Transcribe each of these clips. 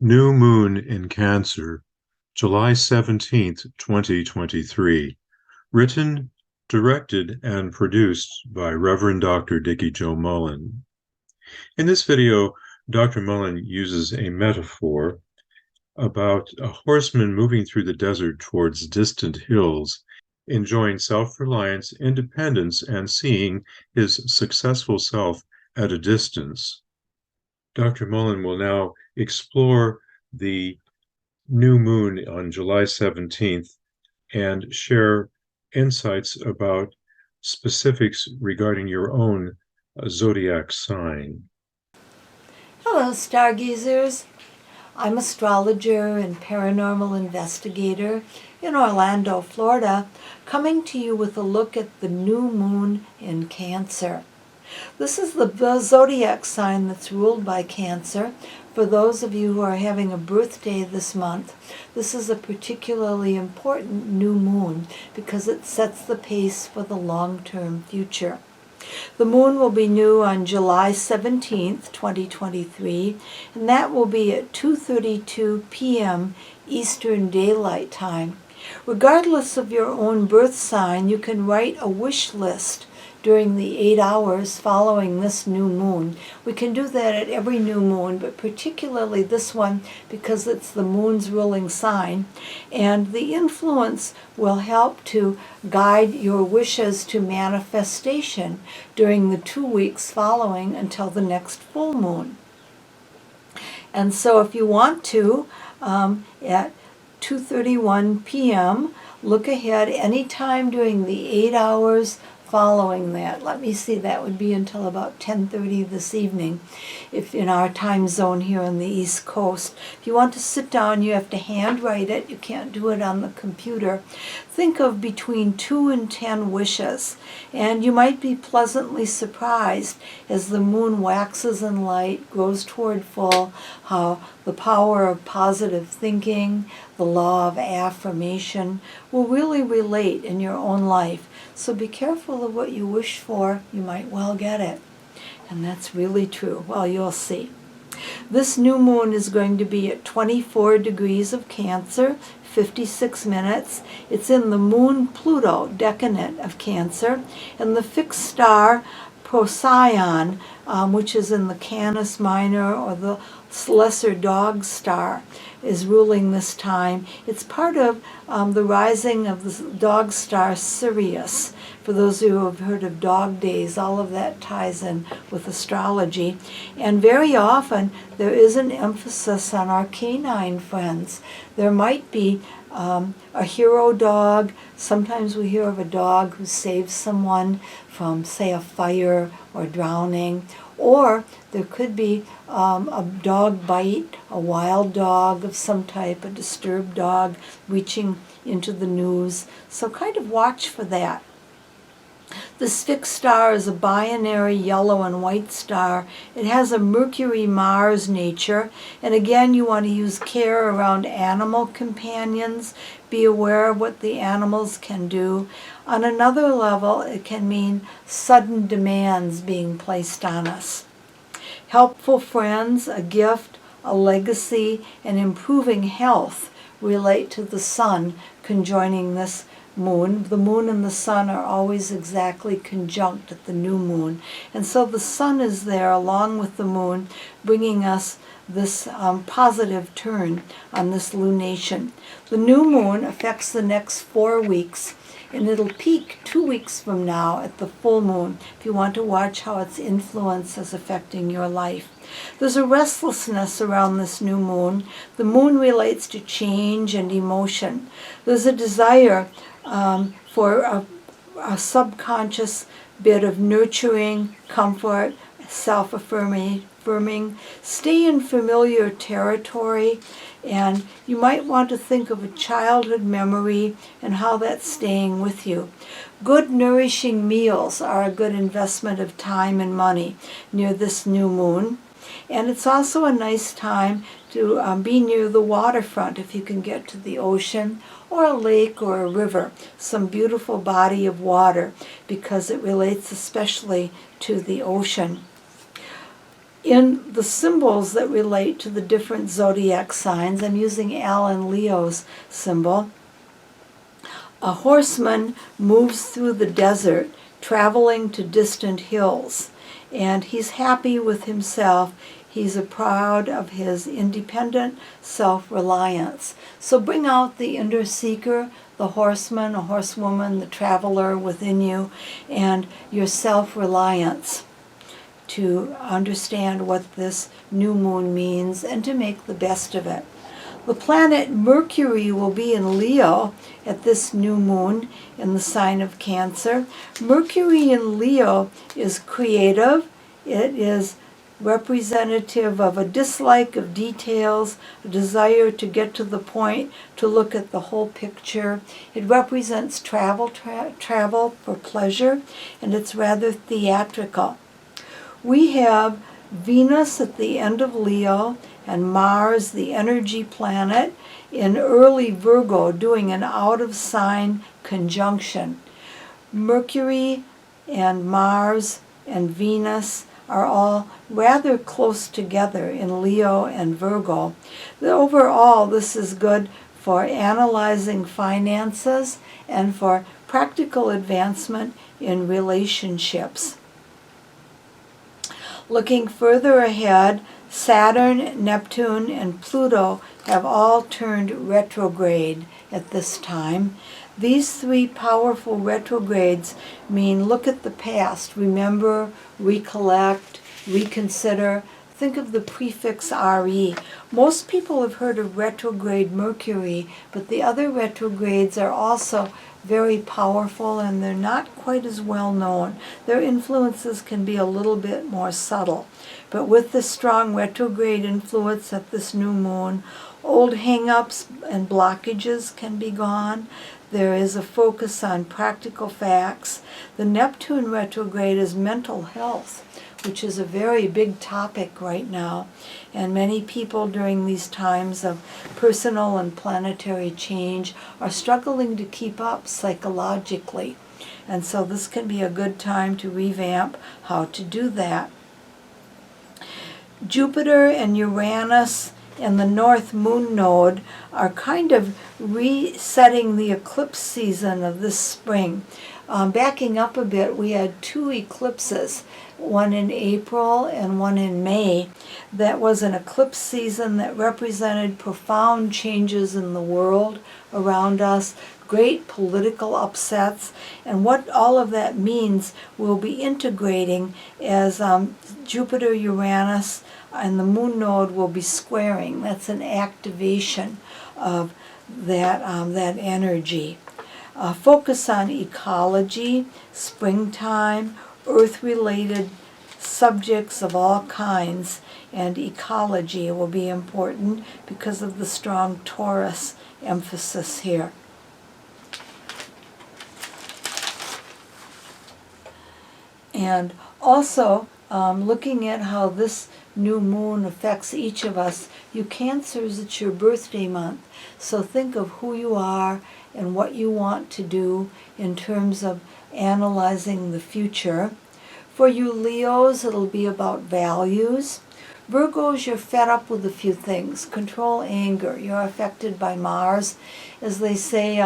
New Moon in Cancer, July 17th, 2023. Written, directed, and produced by Reverend Dr. Dickie Joe Mullen. In this video, Dr. Mullen uses a metaphor about a horseman moving through the desert towards distant hills, enjoying self-reliance, independence, and seeing his successful self at a distance. Dr. Mullen will now explore the new moon on July 17th and share insights about specifics regarding your own zodiac sign. Hello, stargazers. I'm astrologer and paranormal investigator in Orlando, Florida, coming to you with a look at the new moon in Cancer. This is the zodiac sign that's ruled by Cancer. For those of you who are having a birthday this month, this is a particularly important new moon because it sets the pace for the long-term future. The moon will be new on July 17th, 2023, and that will be at 2:32 p.m. Eastern Daylight Time. Regardless of your own birth sign, you can write a wish list during the 8 hours following this new moon. We can do that at every new moon, but particularly this one because it's the moon's ruling sign. And the influence will help to guide your wishes to manifestation during the 2 weeks following until the next full moon. And so if you want to, at 2:31 p.m., look ahead anytime during the 8 hours following that. Let me see, that would be until about 10:30 this evening, if in our time zone here on the East Coast. If you want to sit down, you have to handwrite it. You can't do it on the computer. Think of between 2 and 10 wishes, and you might be pleasantly surprised as the moon waxes in light, grows toward full, how the power of positive thinking, the law of affirmation will really relate in your own life. So be careful of what you wish for. You might well get it. And that's really true. Well, you'll see. This new moon is going to be at 24 degrees of Cancer, 56 minutes. It's in the moon Pluto decanate of Cancer, and the fixed star Procyon, which is in the Canis Minor or the Lesser Dog Star, is ruling this time. It's part of the rising of the dog star Sirius. For those of you who have heard of dog days, all of that ties in with astrology. And very often there is an emphasis on our canine friends. There might be a hero dog. Sometimes we hear of a dog who saves someone from, say, a fire or drowning. Or there could be a dog bite, a wild dog of some type, a disturbed dog reaching into the news. So kind of watch for that. This fixed star is a binary yellow and white star. It has a Mercury-Mars nature, and again you want to use care around animal companions. Be aware of what the animals can do. On another level, it can mean sudden demands being placed on us. Helpful friends, a gift, a legacy, and improving health relate to the sun conjoining this moon. The moon and the sun are always exactly conjunct at the new moon. And so the sun is there along with the moon, bringing us this positive turn on this lunation. The new moon affects the next 4 weeks, and it'll peak 2 weeks from now at the full moon if you want to watch how its influence is affecting your life. There's a restlessness around this new moon. The moon relates to change and emotion. There's a desire for a subconscious bit of nurturing, comfort, self-affirming. Stay in familiar territory, and you might want to think of a childhood memory and how that's staying with you. Good nourishing meals are a good investment of time and money near this new moon. And it's also a nice time to be near the waterfront if you can get to the ocean or a lake or a river, some beautiful body of water, because it relates especially to the ocean. In the symbols that relate to the different zodiac signs, I'm using Alan Leo's symbol. A horseman moves through the desert, traveling to distant hills, and he's happy with himself. He's proud of his independent self-reliance. So bring out the inner seeker, the horseman, a horsewoman, the traveler within you, and your self-reliance to understand what this new moon means and to make the best of it. The planet Mercury will be in Leo at this new moon in the sign of Cancer. Mercury in Leo is creative. It is representative of a dislike of details, a desire to get to the point, to look at the whole picture. It represents travel for pleasure, and it's rather theatrical. We have Venus at the end of Leo and Mars, the energy planet, in early Virgo, doing an out-of-sign conjunction. Mercury and Mars and Venus are all rather close together in Leo and Virgo. Overall, this is good for analyzing finances and for practical advancement in relationships. Looking further ahead, Saturn, Neptune, and Pluto have all turned retrograde at this time. These three powerful retrogrades mean look at the past, remember, recollect, reconsider. Think of the prefix RE. Most people have heard of retrograde Mercury, but the other retrogrades are also very powerful and they're not quite as well known. Their influences can be a little bit more subtle. But with the strong retrograde influence at this new moon, old hang-ups and blockages can be gone. There is a focus on practical facts. The Neptune retrograde is mental health, which is a very big topic right now. And many people during these times of personal and planetary change are struggling to keep up psychologically. And so this can be a good time to revamp how to do that. Jupiter and Uranus and the North Moon node are kind of resetting the eclipse season of this spring. Backing up a bit, we had two eclipses, one in April and one in May. That was an eclipse season that represented profound changes in the world around us, great political upsets, and what all of that means we'll be integrating as Jupiter, Uranus, and the moon node will be squaring. That's an activation of that energy. Focus on ecology, springtime, earth-related subjects of all kinds, and ecology will be important because of the strong Taurus emphasis here. And also, looking at how this new moon affects each of us, you Cancers, it's your birthday month. So think of who you are and what you want to do in terms of analyzing the future. For you Leos, it'll be about values. Virgos, you're fed up with a few things. Control anger. You're affected by Mars. As they say,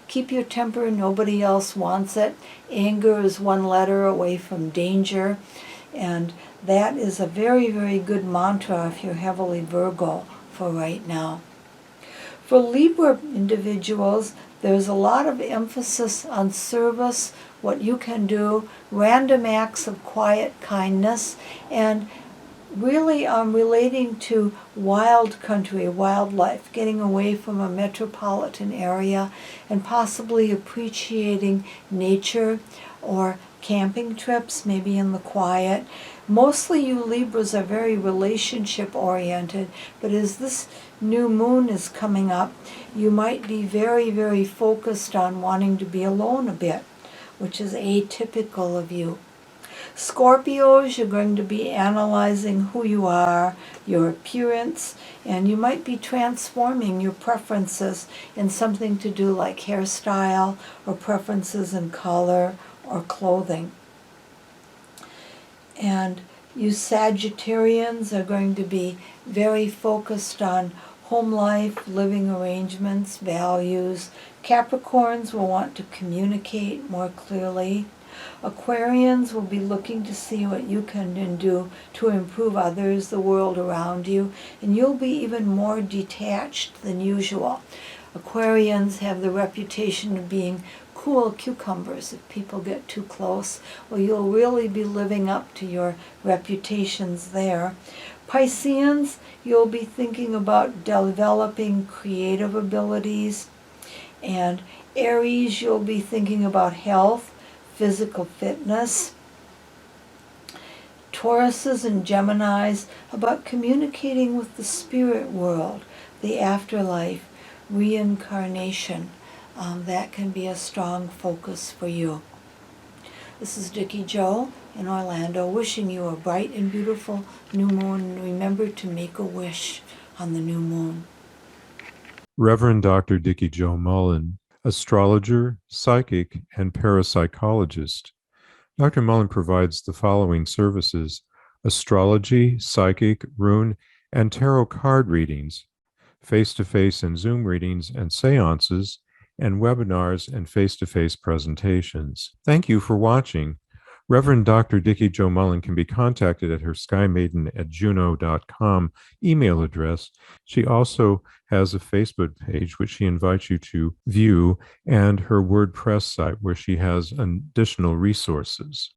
keep your temper, nobody else wants it. Anger is one letter away from danger. And that is a very, very good mantra if you're heavily Virgo for right now. For Libra individuals, there's a lot of emphasis on service, what you can do, random acts of quiet kindness, and really relating to wild country, wildlife, getting away from a metropolitan area and possibly appreciating nature or camping trips, maybe in the quiet. Mostly you Libras are very relationship oriented, but as this new moon is coming up, you might be very, very focused on wanting to be alone a bit, which is atypical of you. Scorpios, you're going to be analyzing who you are, your appearance, and you might be transforming your preferences in something to do like hairstyle or preferences in color or clothing. And You Sagittarians are going to be very focused on home life, living arrangements, values. Capricorns will want to communicate more clearly. Aquarians will be looking to see what you can do to improve others, the world around you, and you'll be even more detached than usual. Aquarians have the reputation of being cool cucumbers. If people get too close, well, you'll really be living up to your reputations there. Pisceans, you'll be thinking about developing creative abilities. And Aries, you'll be thinking about health, physical fitness. Tauruses and Geminis, about communicating with the spirit world, the afterlife, reincarnation. That can be a strong focus for you. This is Dickie Joe in Orlando, wishing you a bright and beautiful new moon. And remember to make a wish on the new moon. Reverend Dr. Dickie Joe Mullen, astrologer, psychic, and parapsychologist. Dr. Mullen provides the following services: astrology, psychic, rune, and tarot card readings, face-to-face and Zoom readings and seances, and webinars and face-to-face presentations. Thank you for watching. Reverend Dr. Dickie Joe Mullen can be contacted at her skymaiden@juno.com email address. She also has a Facebook page, which she invites you to view, and her WordPress site, where she has additional resources.